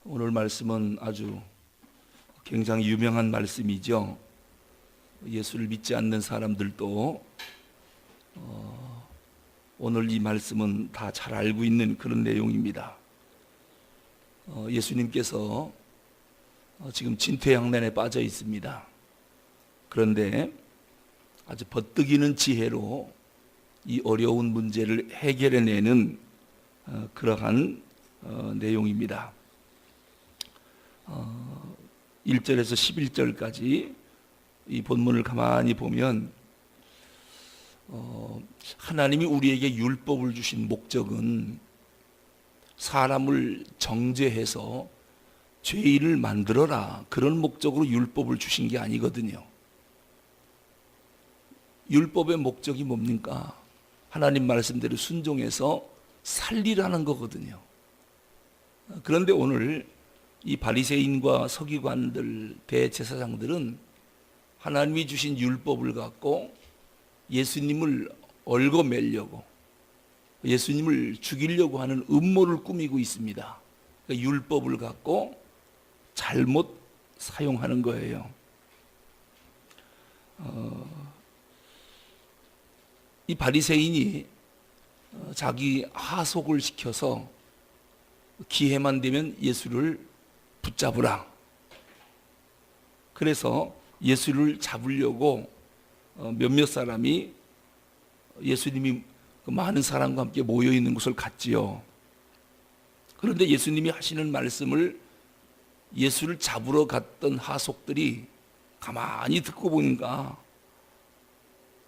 오늘 말씀은 아주 굉장히 유명한 말씀이죠. 예수를 믿지 않는 사람들도 오늘 이 말씀은 다 잘 알고 있는 그런 내용입니다. 예수님께서 지금 진퇴양난에 빠져 있습니다. 그런데 아주 버뜩이는 지혜로 이 어려운 문제를 해결해내는 그러한 내용입니다. 1절에서 11절까지 이 본문을 가만히 보면 하나님이 우리에게 율법을 주신 목적은 사람을 정죄해서 죄인을 만들어라, 그런 목적으로 율법을 주신 게 아니거든요. 율법의 목적이 뭡니까? 하나님 말씀대로 순종해서 살리라는 거거든요. 그런데 오늘 이 바리새인과 서기관들, 대제사장들은 하나님이 주신 율법을 갖고 예수님을 얽어매려고, 예수님을 죽이려고 하는 음모를 꾸미고 있습니다. 그러니까 율법을 갖고 잘못 사용하는 거예요. 이 바리새인이 자기 하속을 시켜서 기회만 되면 예수를 붙잡으라. 그래서 예수를 잡으려고 몇몇 사람이 예수님이 많은 사람과 함께 모여 있는 곳을 갔지요. 그런데 예수님이 하시는 말씀을 예수를 잡으러 갔던 하속들이 가만히 듣고 보니까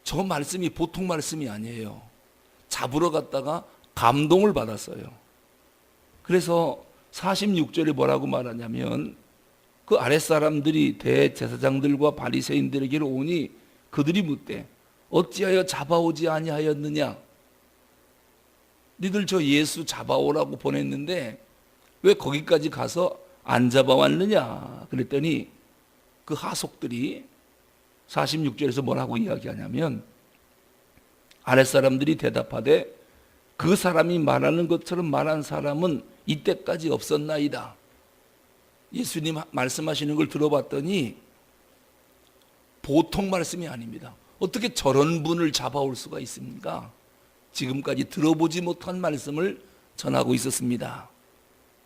저 말씀이 보통 말씀이 아니에요. 잡으러 갔다가 감동을 받았어요. 그래서 46절에 뭐라고 말하냐면, 그 아랫사람들이 대제사장들과 바리새인들에게로 오니 그들이 묻되 어찌하여 잡아오지 아니하였느냐? 니들 저 예수 잡아오라고 보냈는데 왜 거기까지 가서 안 잡아왔느냐? 그랬더니 그 하속들이 46절에서 뭐라고 이야기하냐면, 아랫사람들이 대답하되 그 사람이 말하는 것처럼 말한 사람은 이때까지 없었나이다. 예수님 말씀하시는 걸 들어봤더니 보통 말씀이 아닙니다. 어떻게 저런 분을 잡아올 수가 있습니까? 지금까지 들어보지 못한 말씀을 전하고 있었습니다.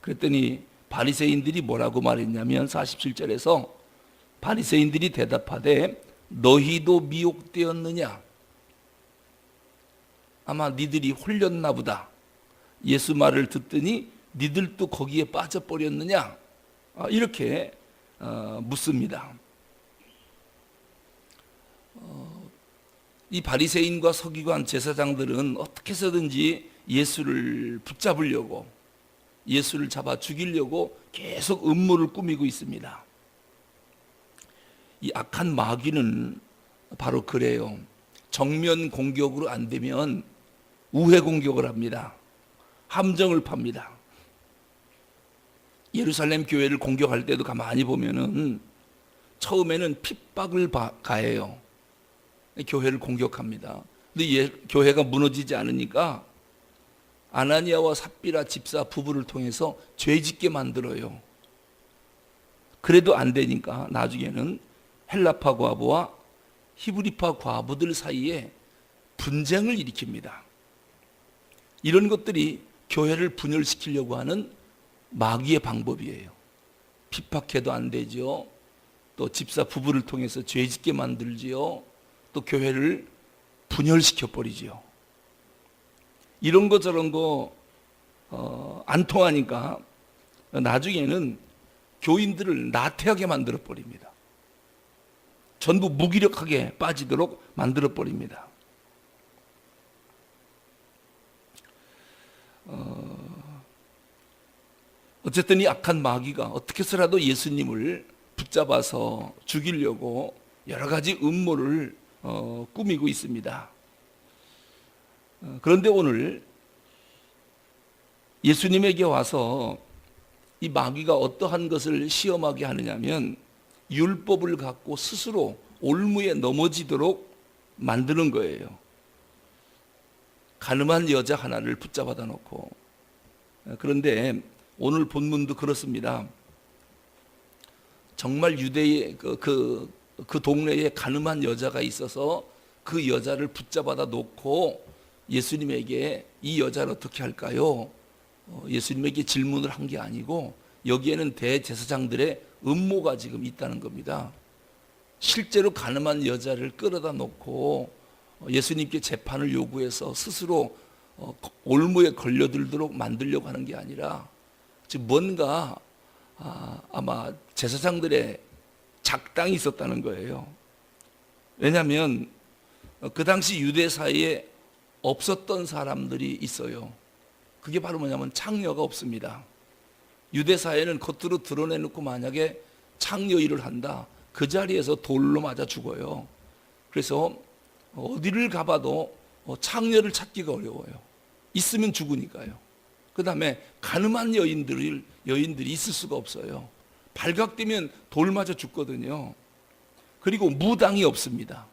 그랬더니 바리새인들이 뭐라고 말했냐면 47절에서 바리새인들이 대답하되 너희도 미혹되었느냐? 아마 니들이 홀렸나 보다. 예수 말을 듣더니 니들도 거기에 빠져버렸느냐? 이렇게 묻습니다. 이 바리새인과 서기관 제사장들은 어떻게 해서든지 예수를 붙잡으려고, 예수를 잡아 죽이려고 계속 음모를 꾸미고 있습니다. 이 악한 마귀는 바로 그래요. 정면 공격으로 안 되면 우회 공격을 합니다. 함정을 팝니다. 예루살렘 교회를 공격할 때도 가만히 보면은 처음에는 핍박을 가해요. 교회를 공격합니다. 근데 교회가 무너지지 않으니까 아나니아와 삽비라 집사 부부를 통해서 죄짓게 만들어요. 그래도 안 되니까 나중에는 헬라파 과부와 히브리파 과부들 사이에 분쟁을 일으킵니다. 이런 것들이 교회를 분열시키려고 하는 마귀의 방법이에요. 핍박해도 안 되죠. 또 집사 부부를 통해서 죄짓게 만들지요. 또 교회를 분열시켜 버리지요. 이런 거 저런 거 안 통하니까 나중에는 교인들을 나태하게 만들어 버립니다. 전부 무기력하게 빠지도록 만들어 버립니다. 어쨌든 이 악한 마귀가 어떻게 해서라도 예수님을 붙잡아서 죽이려고 여러 가지 음모를 꾸미고 있습니다. 그런데 오늘 예수님에게 와서 이 마귀가 어떠한 것을 시험하게 하느냐면 율법을 갖고 스스로 올무에 넘어지도록 만드는 거예요. 가늠한 여자 하나를 붙잡아다 놓고, 그런데 오늘 본문도 그렇습니다. 정말 유대의 그 동네에 가늠한 여자가 있어서 그 여자를 붙잡아다 놓고 예수님에게 이 여자를 어떻게 할까요? 예수님에게 질문을 한 게 아니고 여기에는 대제사장들의 음모가 지금 있다는 겁니다. 실제로 가늠한 여자를 끌어다 놓고 예수님께 재판을 요구해서 스스로 올무에 걸려들도록 만들려고 하는 게 아니라 즉 뭔가 아마 제사장들의 작당이 있었다는 거예요. 왜냐하면 그 당시 유대 사이에 없었던 사람들이 있어요. 그게 바로 뭐냐면 창녀가 없습니다. 유대 사회는 겉으로 드러내놓고 만약에 창녀 일을 한다, 그 자리에서 돌로 맞아 죽어요. 그래서 어디를 가봐도 창녀를 찾기가 어려워요. 있으면 죽으니까요. 그 다음에 가늠한 여인들이 있을 수가 없어요. 발각되면 돌 맞아 죽거든요. 그리고 무당이 없습니다.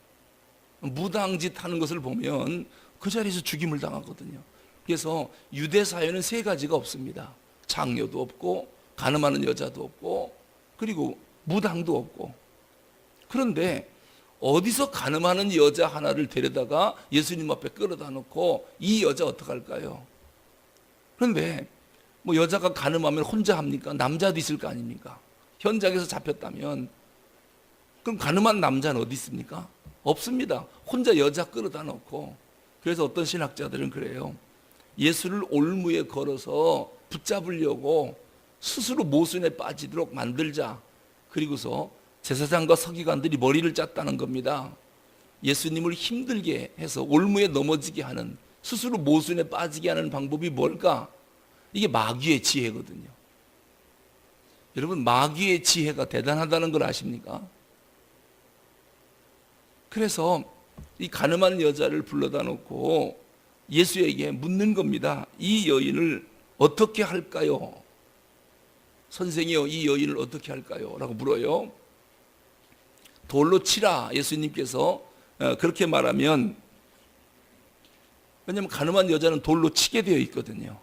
무당짓 하는 것을 보면 그 자리에서 죽임을 당하거든요. 그래서 유대 사회는 세 가지가 없습니다. 창녀도 없고 가늠하는 여자도 없고 그리고 무당도 없고. 그런데 어디서 가늠하는 여자 하나를 데려다가 예수님 앞에 끌어다 놓고 이 여자 어떡할까요? 그런데 뭐 여자가 가늠하면 혼자 합니까? 남자도 있을 거 아닙니까? 현장에서 잡혔다면 그럼 가늠한 남자는 어디 있습니까? 없습니다. 혼자 여자 끌어다 놓고. 그래서 어떤 신학자들은 그래요. 예수를 올무에 걸어서 붙잡으려고 스스로 모순에 빠지도록 만들자. 그리고서 제사장과 서기관들이 머리를 짰다는 겁니다. 예수님을 힘들게 해서 올무에 넘어지게 하는, 스스로 모순에 빠지게 하는 방법이 뭘까? 이게 마귀의 지혜거든요. 여러분, 마귀의 지혜가 대단하다는 걸 아십니까? 그래서 이 가늠한 여자를 불러다 놓고 예수에게 묻는 겁니다. 이 여인을 어떻게 할까요? 선생이요, 이 여인을 어떻게 할까요? 라고 물어요. 돌로 치라. 예수님께서 그렇게 말하면, 왜냐하면 가늠한 여자는 돌로 치게 되어 있거든요.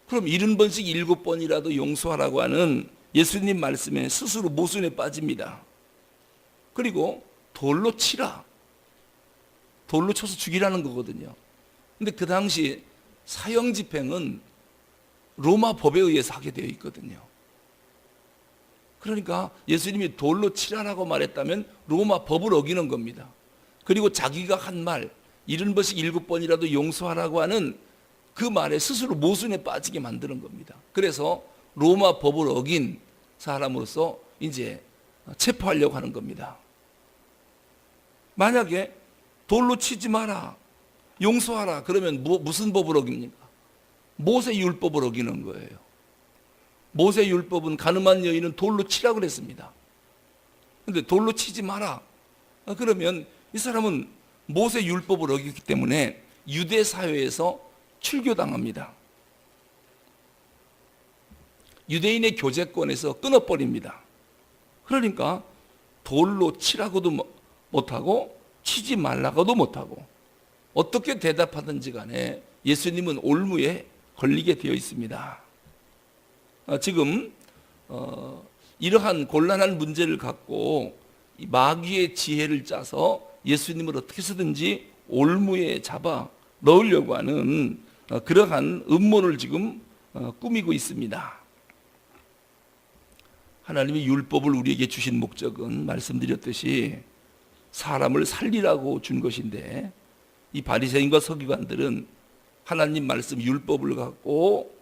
그럼 70번씩 7번이라도 용서하라고 하는 예수님 말씀에 스스로 모순에 빠집니다. 그리고 돌로 치라. 돌로 쳐서 죽이라는 거거든요. 근데 그 당시 사형 집행은 로마 법에 의해서 하게 되어 있거든요. 그러니까 예수님이 돌로 치라라고 말했다면 로마 법을 어기는 겁니다. 그리고 자기가 한 말 70번씩 7번이라도 용서하라고 하는 그 말에 스스로 모순에 빠지게 만드는 겁니다. 그래서 로마 법을 어긴 사람으로서 이제 체포하려고 하는 겁니다. 만약에 돌로 치지 마라, 용서하라 그러면 무슨 법을 어깁니까? 모세 율법을 어기는 거예요. 모세 율법은 가늠한 여인은 돌로 치라 그랬습니다. 그런데 돌로 치지 마라 그러면 이 사람은 모세 율법을 어기기 때문에 유대 사회에서 출교당합니다. 유대인의 교제권에서 끊어버립니다. 그러니까 돌로 치라고도 못하고 치지 말라고도 못하고 어떻게 대답하든지 간에 예수님은 올무에 걸리게 되어 있습니다. 지금 이러한 곤란한 문제를 갖고 마귀의 지혜를 짜서 예수님을 어떻게 해서든지 올무에 잡아 넣으려고 하는 그러한 음모를 지금 꾸미고 있습니다. 하나님이 율법을 우리에게 주신 목적은 말씀드렸듯이 사람을 살리라고 준 것인데 이 바리새인과 서기관들은 하나님 말씀 율법을 갖고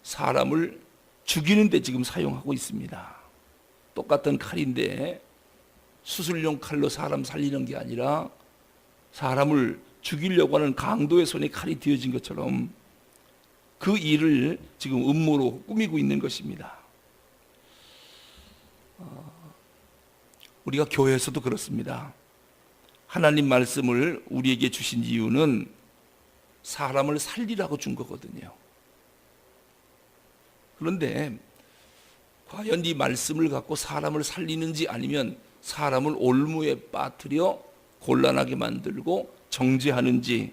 사람을 죽이는 데 지금 사용하고 있습니다. 똑같은 칼인데 수술용 칼로 사람 살리는 게 아니라 사람을 죽이려고 하는 강도의 손에 칼이 뒤어진 것처럼 그 일을 지금 음모로 꾸미고 있는 것입니다. 우리가 교회에서도 그렇습니다. 하나님 말씀을 우리에게 주신 이유는 사람을 살리라고 준 거거든요. 그런데 과연 이 말씀을 갖고 사람을 살리는지 아니면 사람을 올무에 빠뜨려 곤란하게 만들고 정죄하는지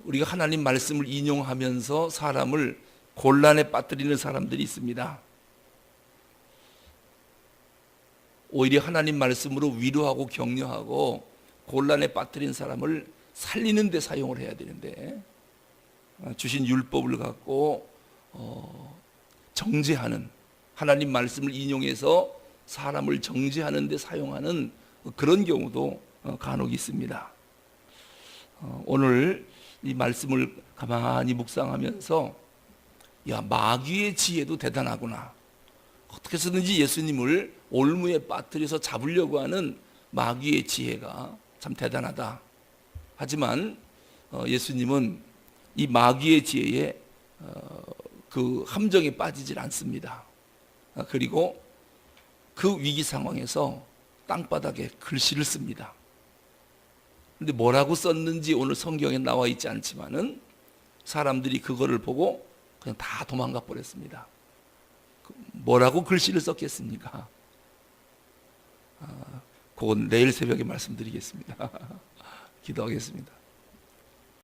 우리가 하나님 말씀을 인용하면서 사람을 곤란에 빠뜨리는 사람들이 있습니다. 오히려 하나님 말씀으로 위로하고 격려하고 곤란에 빠뜨린 사람을 살리는 데 사용을 해야 되는데, 주신 율법을 갖고 정죄하는, 하나님 말씀을 인용해서 사람을 정죄하는 데 사용하는 그런 경우도 간혹 있습니다. 오늘 이 말씀을 가만히 묵상하면서, 야, 마귀의 지혜도 대단하구나. 어떻게 해서든지 예수님을 올무에 빠뜨려서 잡으려고 하는 마귀의 지혜가 참 대단하다. 하지만 예수님은 이 마귀의 지혜에 그 함정에 빠지질 않습니다. 그리고 그 위기 상황에서 땅바닥에 글씨를 씁니다. 근데 뭐라고 썼는지 오늘 성경에 나와 있지 않지만은 사람들이 그거를 보고 그냥 다 도망가 버렸습니다. 뭐라고 글씨를 썼겠습니까? 그건 내일 새벽에 말씀드리겠습니다. 기도하겠습니다.